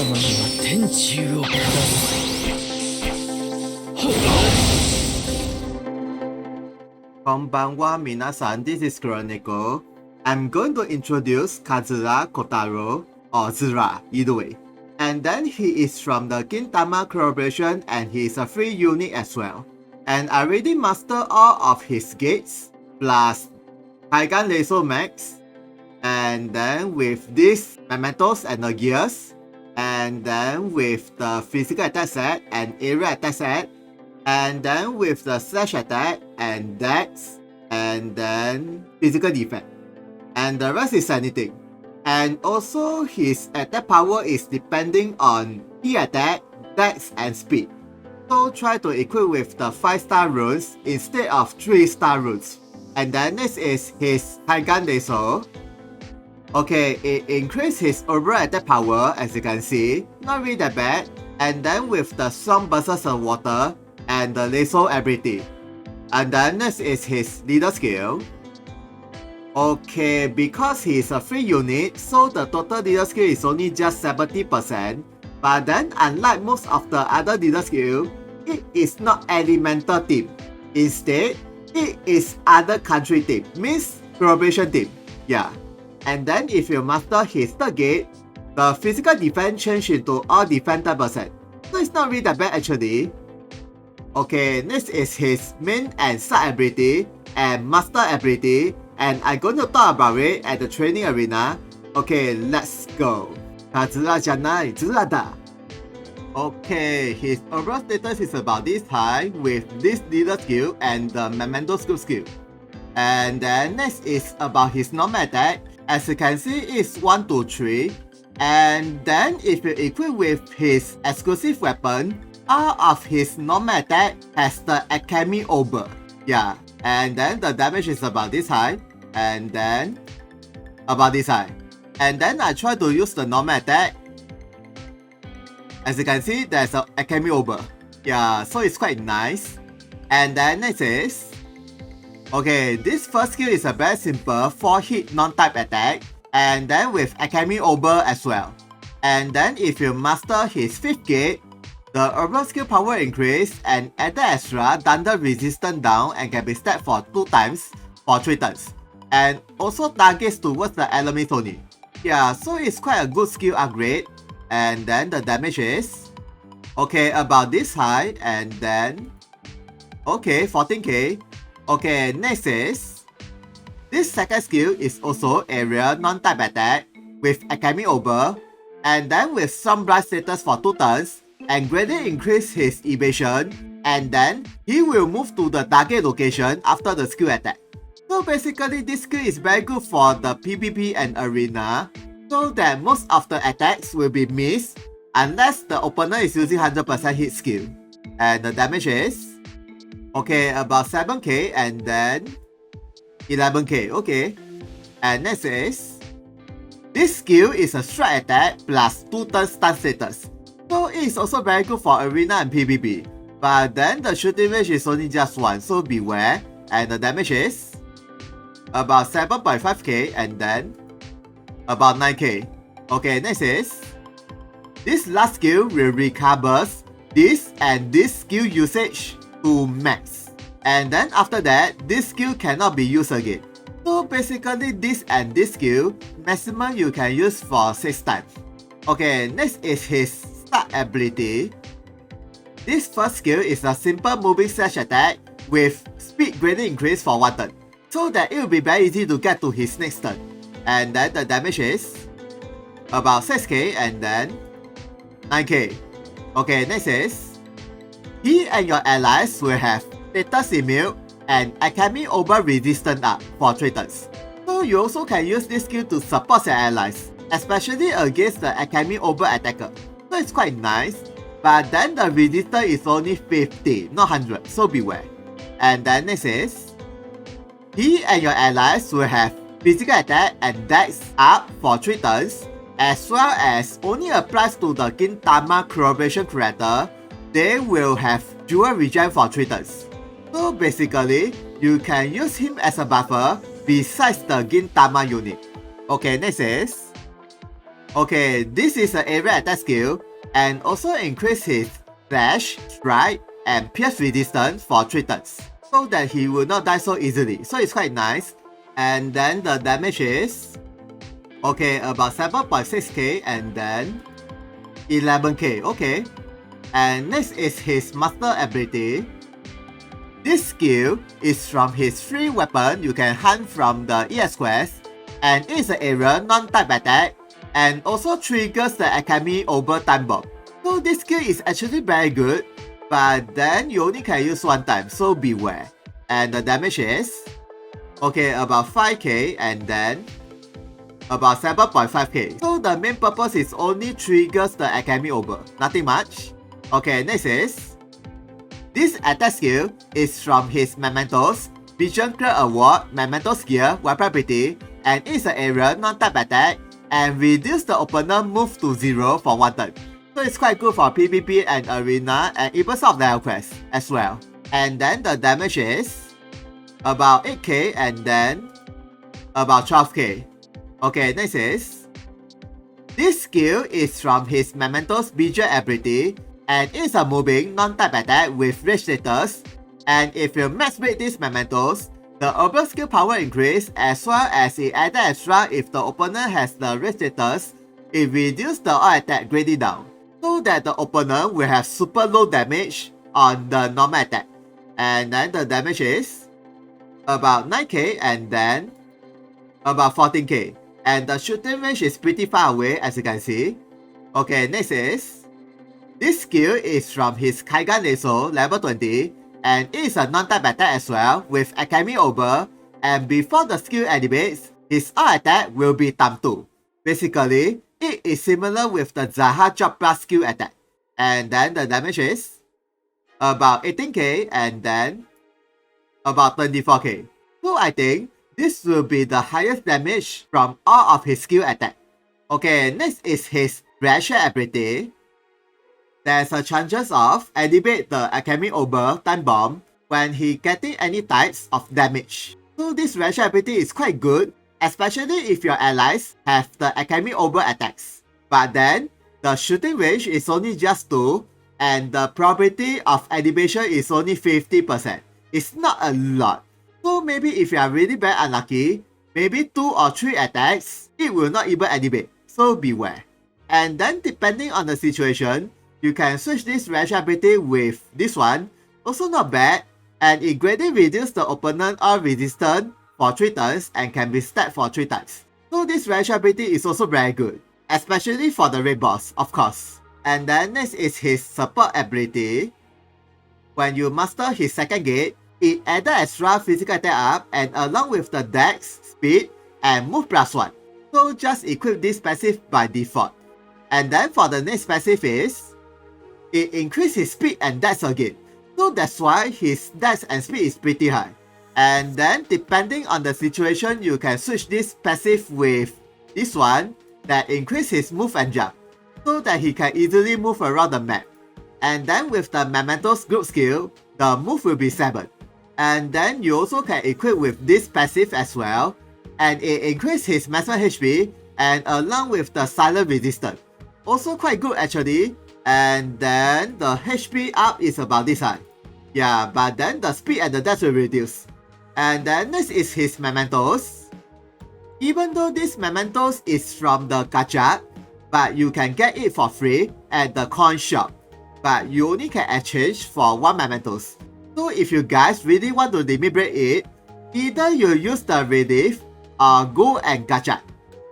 様には天誅を下す。Konbanwa minasan, this is Chronicle. I'm going to introduce Katsura Kotarou, or Zura, either way. And then he is from the Gintama collaboration and he is a free unit as well. And I already mastered all of his gates, plus Taigan Laser Max. And then with these mementos and the gears. And then with the physical attack set and area attack set. And then with the slash attack and dex, and then physical defense, and the rest is anything. And also his attack power is depending on key attack, dex, and speed. So try to equip with the 5-star runes instead of 3-star runes. And then next is his Taigan Laser. Okay, it increases his overall attack power, as you can see, not really that bad. And then with the Storm Bursts of Water and the laser ability. And then next is his leader skill. Okay, because he is a free unit, so the total leader skill is only just 70%. But then unlike most of the other leader skill, it is not elemental team. Instead, it is other country team, means collaboration team. Yeah. And then if you master his third gate, the physical defense change into all defense 10%. So it's not really that bad actually. Okay, next is his main and side ability and master ability, and I'm going to talk about it at the training arena. Okay, let's go. Zuraじゃない桂だ. Okay, his overall status is about this high with this leader skill and the memento skill. And then next is about his normal attack. As you can see, it's 1 to 3. And then if you equip with his exclusive weapon, all of his normal attack has the Alchemy Over. Yeah, and then the damage is about this high, and then about this high. And then I try to use the normal attack. As you can see, there's an Alchemy Over. Yeah, so it's quite nice. And then next is... Okay, this first skill is a very simple 4-hit non-type attack, and then with Alchemy Over as well. And then if you master his 5th gate, the overall skill power increase and add extra thunder resistance down and can be stacked for 2 times for 3 turns. And also targets towards the enemies only. Yeah, so it's quite a good skill upgrade. And then the damage is... Okay, about this high, and then... Okay, 14k. Okay, next is... This second skill is also area non-type attack with Alchemy Over, and then with some bright status for 2 turns, and greatly increase his evasion, and then he will move to the target location after the skill attack. So basically this skill is very good for the PvP and arena, so that most of the attacks will be missed unless the opponent is using 100% hit skill. And the damage is... Okay, about 7k and then 11k, okay. And next is... This skill is a strike attack plus 2 turn stun status. So it is also very good for arena and PvP. But then the shooting range is only just 1, so beware. And the damage is... About 7.5k and then... About 9k. Okay, next is... This last skill will recover this and this skill usage to max. And then after that, this skill cannot be used again. So basically this and this skill, maximum you can use for 6 times. Okay, next is his start ability. This first skill is a simple moving slash attack with speed greatly increased for 1 turn, so that it will be very easy to get to his next turn. And then the damage is about 6k and then 9k. Okay, next is... He and your allies will have status immune and Alchemy Over resistance up for 3 turns. So you also can use this skill to support your allies, especially against the Alchemy Over attacker. So it's quite nice, but then the resistance is only 50, not 100, so beware. And then next is... He and your allies will have physical attack and dex up for 3 turns, as well as only applies to the Gintama collaboration creator. They will have dual regen for 3 turns. So basically, you can use him as a buffer besides the Gintama unit. Okay, next is... Okay, this is an area attack skill and also increase his dash, strike, and pierce resistance for 3 turns, so that he will not die so easily. So it's quite nice. And then the damage is okay, about 7.6k and then 11k. Okay. And next is his master ability. This skill is from his free weapon you can hunt from the ES quest, and it's an area non-type attack and also triggers the Alchemy over time bomb. So this skill is actually very good, but then you only can use one time, so beware. And the damage is okay, about 5k and then about 7.5k. So the main purpose is only triggers the Alchemy over, nothing much. Okay, next is this attack skill is from his Mementos, Vision Clear Award, Mementos Gear, Weapon Ability, and it's an area non-type attack and reduce the opponent move to 0 for 1 turn. So it's quite good for PvP and Arena and even some of the quests as well. And then the damage is about 8k and then about 12k. Okay, next is this skill is from his Mementos Vision ability and it's a moving non-type attack with rage status, and if you max break these Mementos, the overall skill power increase as well as it added extra if the opponent has the rage status, it reduces the all attack grading down, so that the opponent will have super low damage on the normal attack. And then the damage is about 9k and then about 14k. And the shooting range is pretty far away as you can see. Okay, next is this skill is from his Kaigan Lasso level 20 and it is a non-type attack as well with Alchemy over, and before the skill activates, his all attack will be times 2. Basically, it is similar with the Zaha Chop Plus skill attack. And then the damage is about 18k and then about 24k. So I think this will be the highest damage from all of his skill attack. Okay, next is his Pressure ability. There's a chances of activate the Alchemy over time bomb when he getting any types of damage. So this Pressure ability is quite good, especially if your allies have the Alchemy over attacks. But then, the shooting range is only just 2 and the probability of activation is only 50%. It's not a lot. So maybe if you are really very unlucky, maybe 2 or 3 attacks, it will not even activate, so beware. And then depending on the situation, you can switch this Pressure ability with this one, also not bad, and it greatly reduces the opponent all resistance for 3 turns and can be stacked for 3 times. So this Pressure ability is also very good, especially for the raid boss, of course. And then next is his support ability. When you master his second gate, it added extra physical attack up and along with the dex, speed, and move +1. So just equip this passive by default. And then for the next passive is it increases his speed and dex again. So that's why his dex and speed is pretty high. And then depending on the situation, you can switch this passive with this one that increases his move and jump, so that he can easily move around the map. And then with the Mementos group skill, the move will be 7. And then you also can equip with this passive as well, and it increases his maximum HP and along with the silent resistance. Also quite good actually. And then the HP up is about this high. Yeah, but then the speed and the dex will reduce. And then next is his Mementos. Even though this Mementos is from the gacha, but you can get it for free at the coin shop. But you only can exchange for 1 Mementos. So if you guys really want to limit break it, either you use the relief or go and gacha.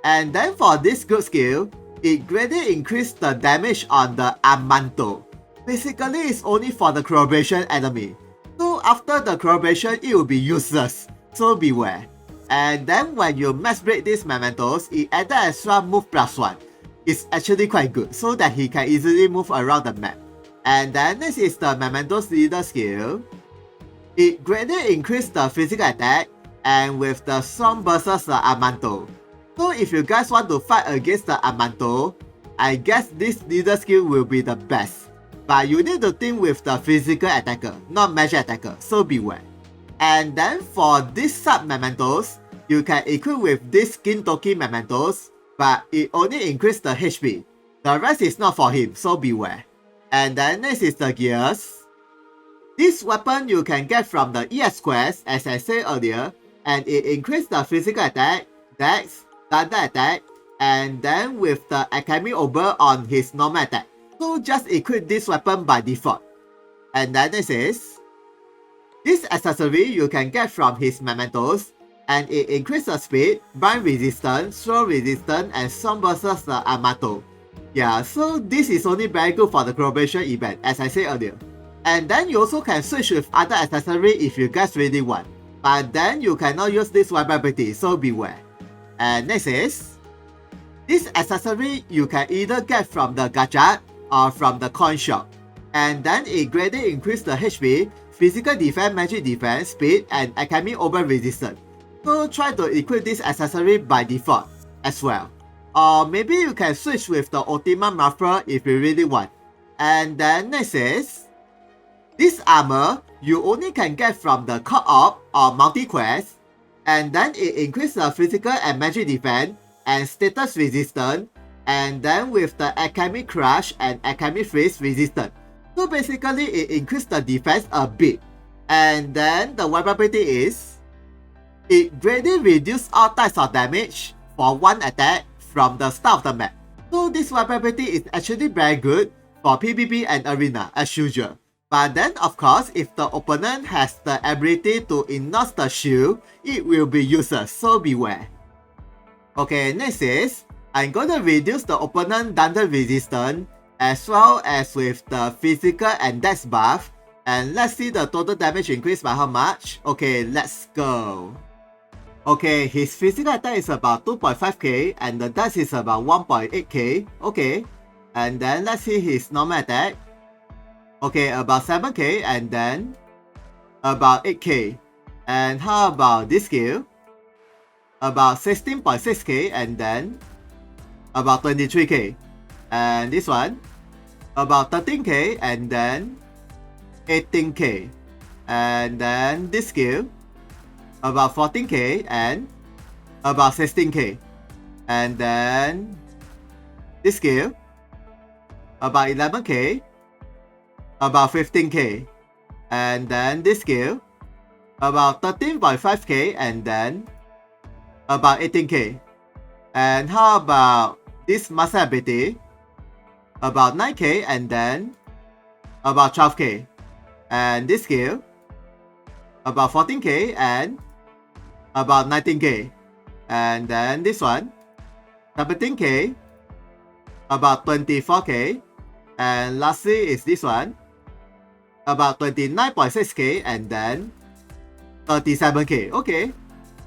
And then for this good skill, it greatly increases the damage on the Amanto. Basically, it's only for the collaboration enemy. So after the collaboration, it will be useless. So beware. And then when you max break these Mementos, it added extra move +1. It's actually quite good, so that he can easily move around the map. And then next is the Mementos leader skill. It greatly increases the physical attack and with the Storm versus the Amanto. So if you guys want to fight against the Amanto, I guess this leader skill will be the best. But you need to think with the physical attacker, not magic attacker, so beware. And then for this sub Mementos, you can equip with this Skin Toki Mementos, but it only increases the HP. The rest is not for him, so beware. And then next is the gears. This weapon you can get from the ES quest, as I said earlier, and it increases the physical attack, dex, thunder attack, and then with the Alchemy Over on his normal attack. So just equip this weapon by default. And then this is this accessory you can get from his mementos, and it increases the speed, bind resistance, throw resistance, and some versus the Amato. Yeah, so this is only very good for the collaboration event, as I said earlier. And then you also can switch with other accessory if you guys really want. But then you cannot use this weapon ability, so beware. And next is this accessory you can either get from the gacha or from the coin shop. And then it greatly increases the HP, physical defense, magic defense, speed, and Alchemy Over resistance. So try to equip this accessory by default as well. Or maybe you can switch with the Ultima Muffler if you really want. And then next is this armor you only can get from the co-op or multi-quest. And then it increases the physical and magic defense and status resistance. And then with the Alchemy Crush and Alchemy Freeze resistance. So basically it increases the defense a bit. And then the weapon ability is it greatly reduces all types of damage for one attack from the start of the map. So this weapon ability is actually very good for PvP and Arena as usual. But then of course if the opponent has the ability to enhance the shield, it will be useless, so beware. Okay, next is I'm gonna reduce the opponent thunder resistance as well as with the physical and dex buff. And let's see the total damage increase by how much. Okay, let's go. Okay, his physical attack is about 2.5k and the dex is about 1.8k. Okay, and then let's see his normal attack. Okay, about 7k and then about 8k. And how about this skill? About 16.6k and then about 23k. And this one about 13k and then 18k. And then this skill about 14k and about 16k. And then this skill about 11k, about 15k. And then this skill about 13.5k and then about 18k. And how about this master ability? About 9k and then about 12k. And this skill about 14k and about 19k. And then this one 17k, about 24k. And lastly is this one about 29.6k and then 37k. Okay.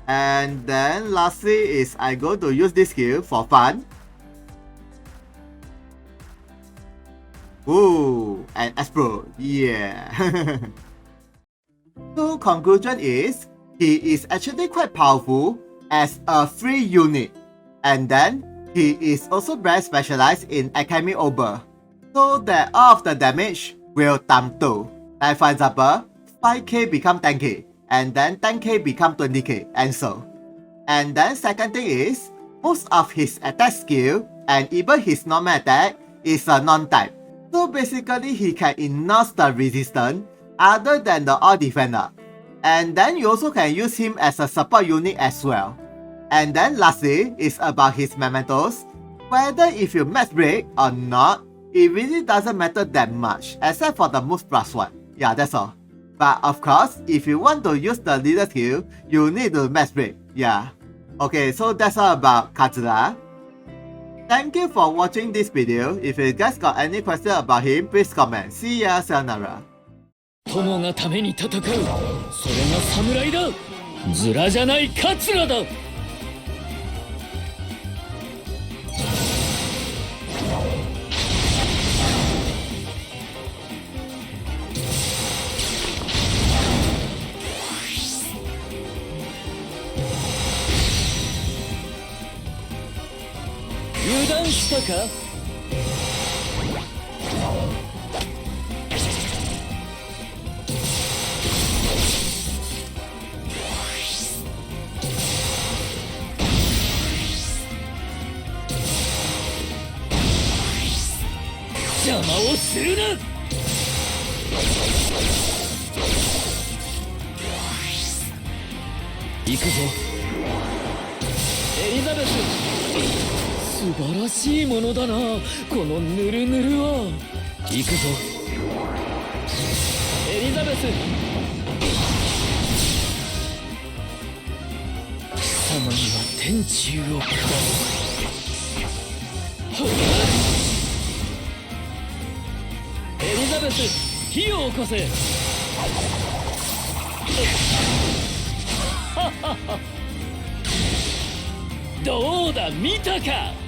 And then lastly is I go to use this skill for fun. Ooh, and explode. Yeah. So conclusion is he is actually quite powerful as a free unit. And then he is also very specialized in Alchemy Over. So that all of the damage will times 2. Like for example, 5k become 10k. And then 10k become 20k and so. And then second thing is most of his attack skill and even his normal attack is a non-type. So basically he can enhance the resistance other than the all defender. And then you also can use him as a support unit as well. And then lastly is about his mementos. Whether if you max break or not, it really doesn't matter that much except for the move plus 1. Yeah, that's all. But of course, if you want to use the leader skill, you need to max break. Yeah. Okay, so that's all about Katsura. Thank you for watching this video. If you guys got any question about him, please comment. See ya, sayonara. 友がために戦う、それが侍だ。ズラじゃない桂だ。油断したか？邪魔をするな。行くぞエリザベス。素晴らしいものだなこのヌルヌルは。行くぞエリザベス。貴様には天誅を下す。エリザベス、火を起こせ。どうだ見たか。